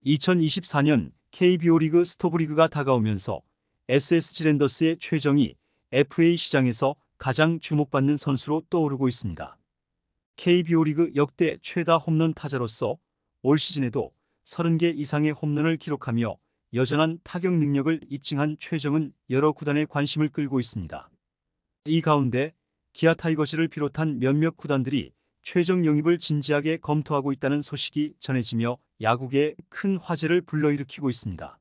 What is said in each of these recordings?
2024년 KBO 리그 스토브리그가 다가오면서 SSG 랜더스의 최정이 FA 시장에서 가장 주목받는 선수로 떠오르고 있습니다. KBO 리그 역대 최다 홈런 타자로서 올 시즌에도 30개 이상의 홈런을 기록하며 여전한 타격 능력을 입증한 최정은 여러 구단의 관심을 끌고 있습니다. 이 가운데 기아 타이거즈를 비롯한 몇몇 구단들이 최정 영입을 진지하게 검토하고 있다는 소식이 전해지며 야구계에 큰 화제를 불러일으키고 있습니다.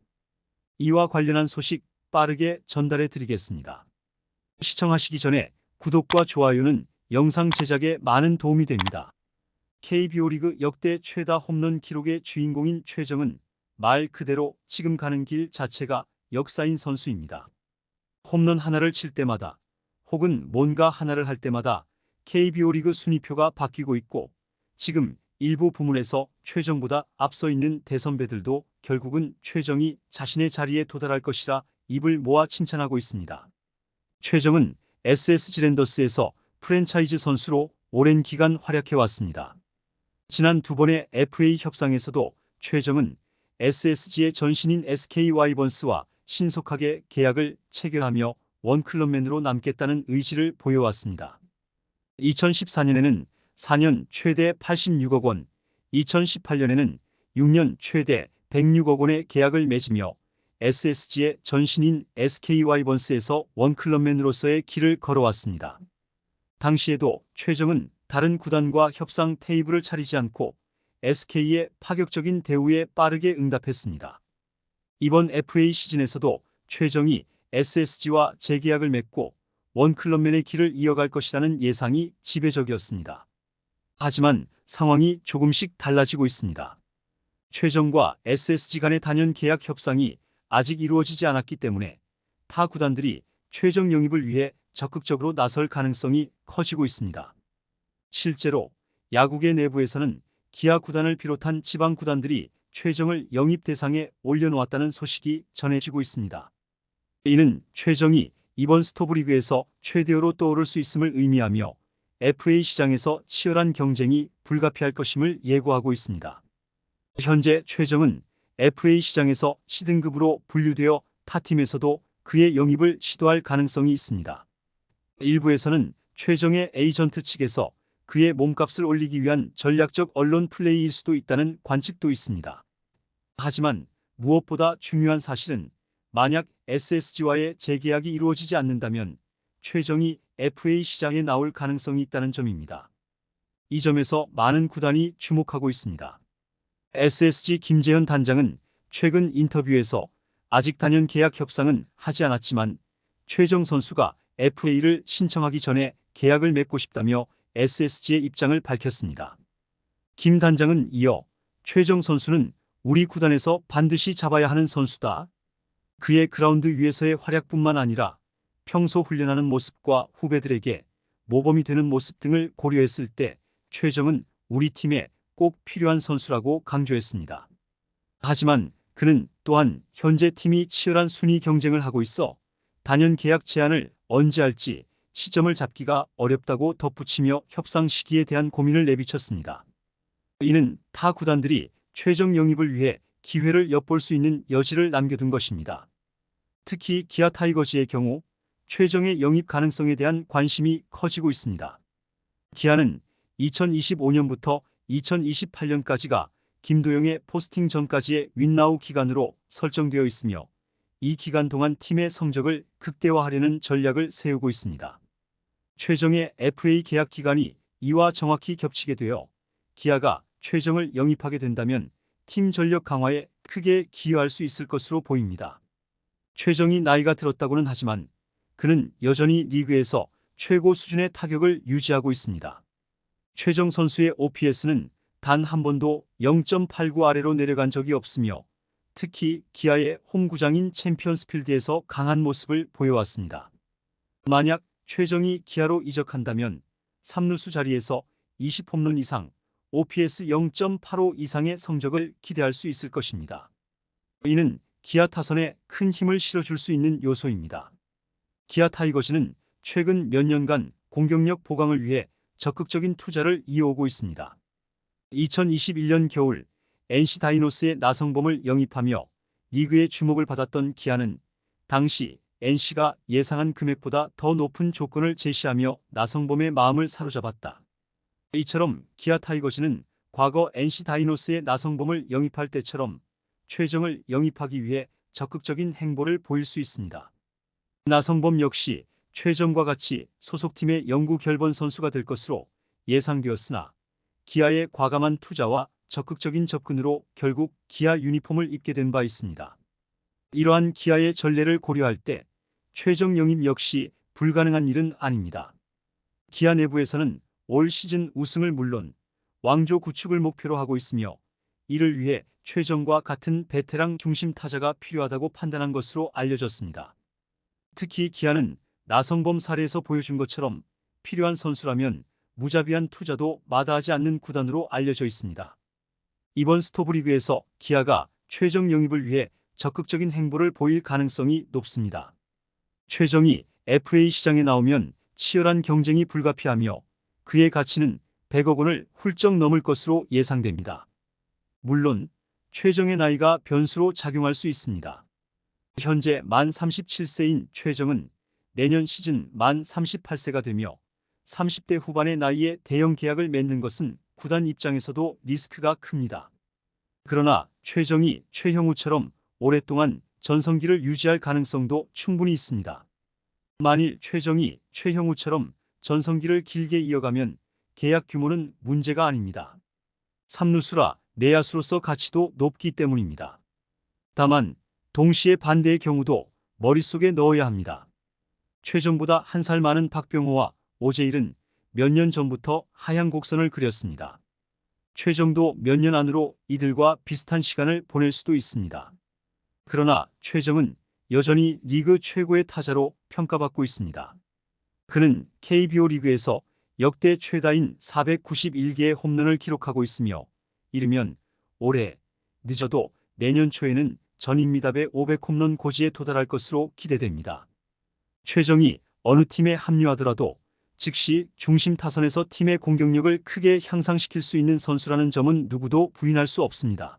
이와 관련한 소식 빠르게 전달해 드리겠습니다. 시청하시기 전에 구독과 좋아요는 영상 제작에 많은 도움이 됩니다. KBO 리그 역대 최다 홈런 기록의 주인공인 최정은 말 그대로 지금 가는 길 자체가 역사인 선수입니다. 홈런 하나를 칠 때마다 혹은 뭔가 하나를 할 때마다 KBO 리그 순위표가 바뀌고 있고, 지금 일부 부문에서 최정보다 앞서 있는 대선배들도 결국은 최정이 자신의 자리에 도달할 것이라 입을 모아 칭찬하고 있습니다. 최정은 SSG 랜더스에서 프랜차이즈 선수로 오랜 기간 활약해왔습니다. 지난 두 번의 FA 협상에서도 최정은 SSG의 전신인 SK 와이번스와 신속하게 계약을 체결하며 원클럽맨으로 남겠다는 의지를 보여왔습니다. 2014년에는 4년 최대 86억 원, 2018년에는 6년 최대 106억 원의 계약을 맺으며 SSG의 전신인 SK 와이번스에서 원클럽맨으로서의 길을 걸어왔습니다. 당시에도 최정은 다른 구단과 협상 테이블을 차리지 않고 SK의 파격적인 대우에 빠르게 응답했습니다. 이번 FA 시즌에서도 최정이 SSG와 재계약을 맺고 원클럽맨의 길을 이어갈 것이라는 예상이 지배적이었습니다. 하지만 상황이 조금씩 달라지고 있습니다. 최정과 SSG 간의 단연 계약 협상이 아직 이루어지지 않았기 때문에 타 구단들이 최정 영입을 위해 적극적으로 나설 가능성이 커지고 있습니다. 실제로 야구계 내부에서는 기아 구단을 비롯한 지방 구단들이 최정을 영입 대상에 올려놓았다는 소식이 전해지고 있습니다. 이는 최정이 이번 스토브리그에서 최대어로 떠오를 수 있음을 의미하며 FA 시장에서 치열한 경쟁이 불가피할 것임을 예고하고 있습니다. 현재 최정은 FA 시장에서 C등급으로 분류되어 타 팀에서도 그의 영입을 시도할 가능성이 있습니다. 일부에서는 최정의 에이전트 측에서 그의 몸값을 올리기 위한 전략적 언론 플레이일 수도 있다는 관측도 있습니다. 하지만 무엇보다 중요한 사실은 만약 SSG와의 재계약이 이루어지지 않는다면 최정이 FA 시장에 나올 가능성이 있다는 점입니다. 이 점에서 많은 구단이 주목하고 있습니다. SSG 김재현 단장은 최근 인터뷰에서 아직 단연 계약 협상은 하지 않았지만 최정 선수가 FA를 신청하기 전에 계약을 맺고 싶다며 SSG의 입장을 밝혔습니다. 김 단장은 이어 최정 선수는 우리 구단에서 반드시 잡아야 하는 선수다. 그의 그라운드 위에서의 활약뿐만 아니라 평소 훈련하는 모습과 후배들에게 모범이 되는 모습 등을 고려했을 때 최정은 우리 팀에 꼭 필요한 선수라고 강조했습니다. 하지만 그는 또한 현재 팀이 치열한 순위 경쟁을 하고 있어 단연 계약 제한을 언제 할지 시점을 잡기가 어렵다고 덧붙이며 협상 시기에 대한 고민을 내비쳤습니다. 이는 타 구단들이 최정 영입을 위해 기회를 엿볼 수 있는 여지를 남겨둔 것입니다. 특히 기아 타이거즈의 경우 최정의 영입 가능성에 대한 관심이 커지고 있습니다. 기아는 2025년부터 2028년까지가 김도영의 포스팅 전까지의 윈나우 기간으로 설정되어 있으며 이 기간 동안 팀의 성적을 극대화하려는 전략을 세우고 있습니다. 최정의 FA 계약 기간이 이와 정확히 겹치게 되어 기아가 최정을 영입하게 된다면 팀 전력 강화에 크게 기여할 수 있을 것으로 보입니다. 최정이 나이가 들었다고는 하지만 그는 여전히 리그에서 최고 수준의 타격을 유지하고 있습니다. 최정 선수의 OPS는 단 한 번도 0.89 아래로 내려간 적이 없으며 특히 기아의 홈구장인 챔피언스필드에서 강한 모습을 보여왔습니다. 만약 최정이 기아로 이적한다면 3루수 자리에서 20홈런 이상, OPS 0.85 이상의 성적을 기대할 수 있을 것입니다. 이는 기아 타선에 큰 힘을 실어줄 수 있는 요소입니다. 기아 타이거즈는 최근 몇 년간 공격력 보강을 위해 적극적인 투자를 이어오고 있습니다. 2021년 겨울 NC 다이노스의 나성범을 영입하며 리그의 주목을 받았던 기아는 당시 NC가 예상한 금액보다 더 높은 조건을 제시하며 나성범의 마음을 사로잡았다. 이처럼 기아 타이거즈는 과거 NC 다이노스의 나성범을 영입할 때처럼 최정을 영입하기 위해 적극적인 행보를 보일 수 있습니다. 나성범 역시 최정과 같이 소속팀의 영구 결번 선수가 될 것으로 예상되었으나 기아의 과감한 투자와 적극적인 접근으로 결국 기아 유니폼을 입게 된 바 있습니다. 이러한 기아의 전례를 고려할 때 최정 영입 역시 불가능한 일은 아닙니다. 기아 내부에서는 올 시즌 우승을 물론 왕조 구축을 목표로 하고 있으며 이를 위해 최정과 같은 베테랑 중심 타자가 필요하다고 판단한 것으로 알려졌습니다. 특히 기아는 나성범 사례에서 보여준 것처럼 필요한 선수라면 무자비한 투자도 마다하지 않는 구단으로 알려져 있습니다. 이번 스토브리그에서 기아가 최정 영입을 위해 적극적인 행보를 보일 가능성이 높습니다. 최정이 FA 시장에 나오면 치열한 경쟁이 불가피하며 그의 가치는 100억 원을 훌쩍 넘을 것으로 예상됩니다. 물론 최정의 나이가 변수로 작용할 수 있습니다. 현재 만 37세인 최정은 내년 시즌 만 38세가 되며 30대 후반의 나이에 대형 계약을 맺는 것은 구단 입장에서도 리스크가 큽니다. 그러나 최정이 최형우처럼 오랫동안 전성기를 유지할 가능성도 충분히 있습니다. 만일 최정이 최형우처럼 전성기를 길게 이어가면 계약 규모는 문제가 아닙니다. 3루수라 내야수로서 가치도 높기 때문입니다. 다만 동시에 반대의 경우도 머릿속에 넣어야 합니다. 최정보다 한 살 많은 박병호와 오재일은 몇 년 전부터 하향 곡선을 그렸습니다. 최정도 몇 년 안으로 이들과 비슷한 시간을 보낼 수도 있습니다. 그러나 최정은 여전히 리그 최고의 타자로 평가받고 있습니다. 그는 KBO 리그에서 역대 최다인 491개의 홈런을 기록하고 있으며 이르면 올해 늦어도 내년 초에는 전인미답의 500홈런 고지에 도달할 것으로 기대됩니다. 최정이 어느 팀에 합류하더라도 즉시 중심 타선에서 팀의 공격력을 크게 향상시킬 수 있는 선수라는 점은 누구도 부인할 수 없습니다.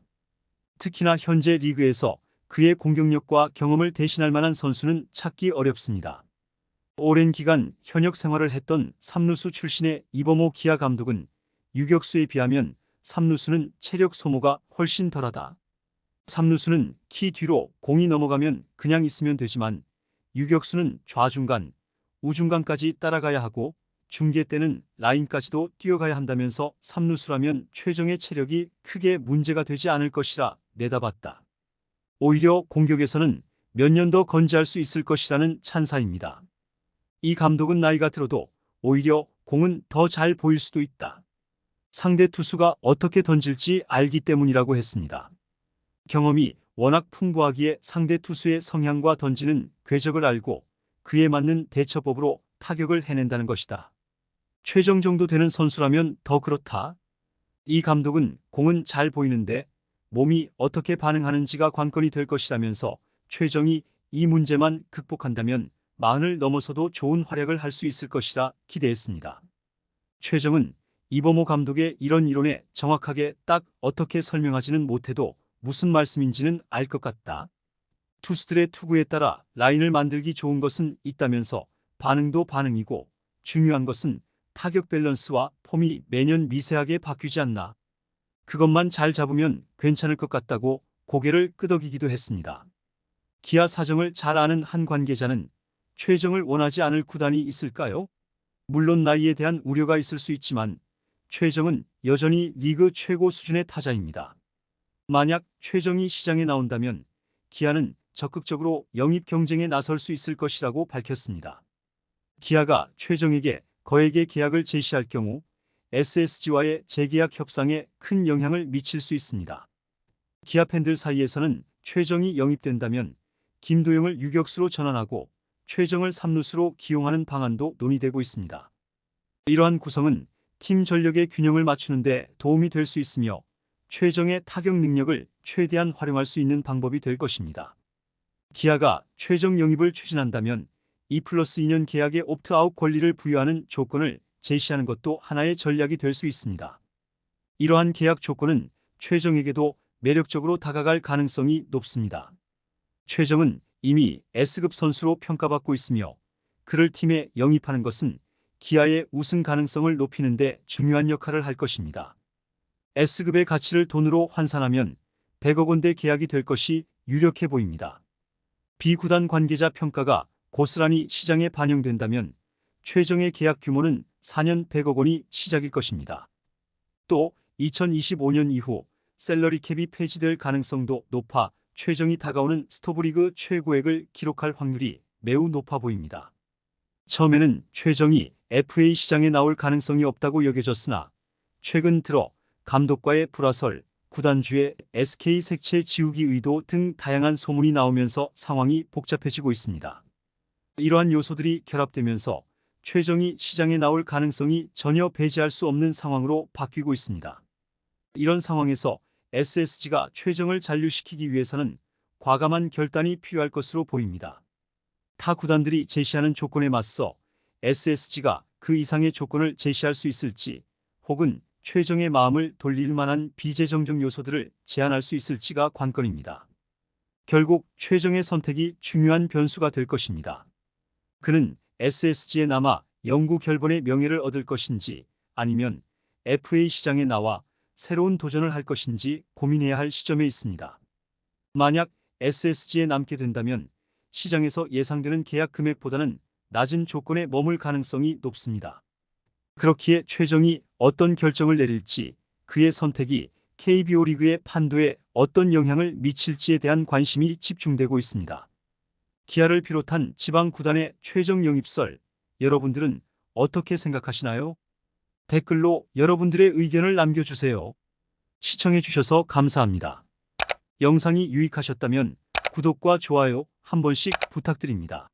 특히나 현재 리그에서 그의 공격력과 경험을 대신할 만한 선수는 찾기 어렵습니다. 오랜 기간 현역 생활을 했던 삼루수 출신의 이범호 기아 감독은 유격수에 비하면 삼루수는 체력 소모가 훨씬 덜하다. 삼루수는 키 뒤로 공이 넘어가면 그냥 있으면 되지만 유격수는 좌중간, 우중간까지 따라가야 하고 중계 때는 라인까지도 뛰어가야 한다면서 삼루수라면 최정의 체력이 크게 문제가 되지 않을 것이라 내다봤다. 오히려 공격에서는 몇 년 더 건재할 수 있을 것이라는 찬사입니다. 이 감독은 나이가 들어도 오히려 공은 더 잘 보일 수도 있다. 상대 투수가 어떻게 던질지 알기 때문이라고 했습니다. 경험이 워낙 풍부하기에 상대 투수의 성향과 던지는 궤적을 알고 그에 맞는 대처법으로 타격을 해낸다는 것이다. 최정 정도 되는 선수라면 더 그렇다. 이 감독은 공은 잘 보이는데 몸이 어떻게 반응하는지가 관건이 될 것이라면서 최정이 이 문제만 극복한다면 40을 넘어서도 좋은 활약을 할 수 있을 것이라 기대했습니다. 최정은 이범호 감독의 이런 이론에 정확하게 딱 어떻게 설명하지는 못해도 무슨 말씀인지는 알 것 같다. 투수들의 투구에 따라 라인을 만들기 좋은 것은 있다면서 반응도 반응이고 중요한 것은 타격 밸런스와 폼이 매년 미세하게 바뀌지 않나. 그것만 잘 잡으면 괜찮을 것 같다고 고개를 끄덕이기도 했습니다. 기아 사정을 잘 아는 한 관계자는 최정을 원하지 않을 구단이 있을까요? 물론 나이에 대한 우려가 있을 수 있지만 최정은 여전히 리그 최고 수준의 타자입니다. 만약 최정이 시장에 나온다면 기아는 적극적으로 영입 경쟁에 나설 수 있을 것이라고 밝혔습니다. 기아가 최정에게 거액의 계약을 제시할 경우 SSG와의 재계약 협상에 큰 영향을 미칠 수 있습니다. 기아 팬들 사이에서는 최정이 영입된다면 김도영을 유격수로 전환하고 최정을 삼루수로 기용하는 방안도 논의되고 있습니다. 이러한 구성은 팀 전력의 균형을 맞추는 데 도움이 될 수 있으며 최정의 타격 능력을 최대한 활용할 수 있는 방법이 될 것입니다. 기아가 최정 영입을 추진한다면 2+2년 계약의 옵트아웃 권리를 부여하는 조건을 제시하는 것도 하나의 전략이 될 수 있습니다. 이러한 계약 조건은 최정에게도 매력적으로 다가갈 가능성이 높습니다. 최정은 이미 S급 선수로 평가받고 있으며 그를 팀에 영입하는 것은 기아의 우승 가능성을 높이는 데 중요한 역할을 할 것입니다. S급의 가치를 돈으로 환산하면 100억 원대 계약이 될 것이 유력해 보입니다. B구단 관계자 평가가 고스란히 시장에 반영된다면 최정의 계약 규모는 4년 100억 원이 시작일 것입니다. 또 2025년 이후 셀러리 캡이 폐지될 가능성도 높아 최정이 다가오는 스토브리그 최고액을 기록할 확률이 매우 높아 보입니다. 처음에는 최정이 FA 시장에 나올 가능성이 없다고 여겨졌으나 최근 들어 감독과의 불화설, 구단주의 SK 색채 지우기 의도 등 다양한 소문이 나오면서 상황이 복잡해지고 있습니다. 이러한 요소들이 결합되면서 최정이 시장에 나올 가능성이 전혀 배제할 수 없는 상황으로 바뀌고 있습니다. 이런 상황에서 SSG가 최정을 잔류시키기 위해서는 과감한 결단이 필요할 것으로 보입니다. 타 구단들이 제시하는 조건에 맞서 SSG가 그 이상의 조건을 제시할 수 있을지 혹은 최정의 마음을 돌릴 만한 비재정적 요소들을 제안할 수 있을지가 관건입니다. 결국 최정의 선택이 중요한 변수가 될 것입니다. 그는 SSG에 남아 영구 결번의 명예를 얻을 것인지 아니면 FA 시장에 나와 새로운 도전을 할 것인지 고민해야 할 시점에 있습니다. 만약 SSG에 남게 된다면 시장에서 예상되는 계약 금액보다는 낮은 조건에 머물 가능성이 높습니다. 그렇기에 최정이 어떤 결정을 내릴지 그의 선택이 KBO 리그의 판도에 어떤 영향을 미칠지에 대한 관심이 집중되고 있습니다. 기아를 비롯한 지방 구단의 최정 영입설, 여러분들은 어떻게 생각하시나요? 댓글로 여러분들의 의견을 남겨주세요. 시청해주셔서 감사합니다. 영상이 유익하셨다면 구독과 좋아요 한 번씩 부탁드립니다.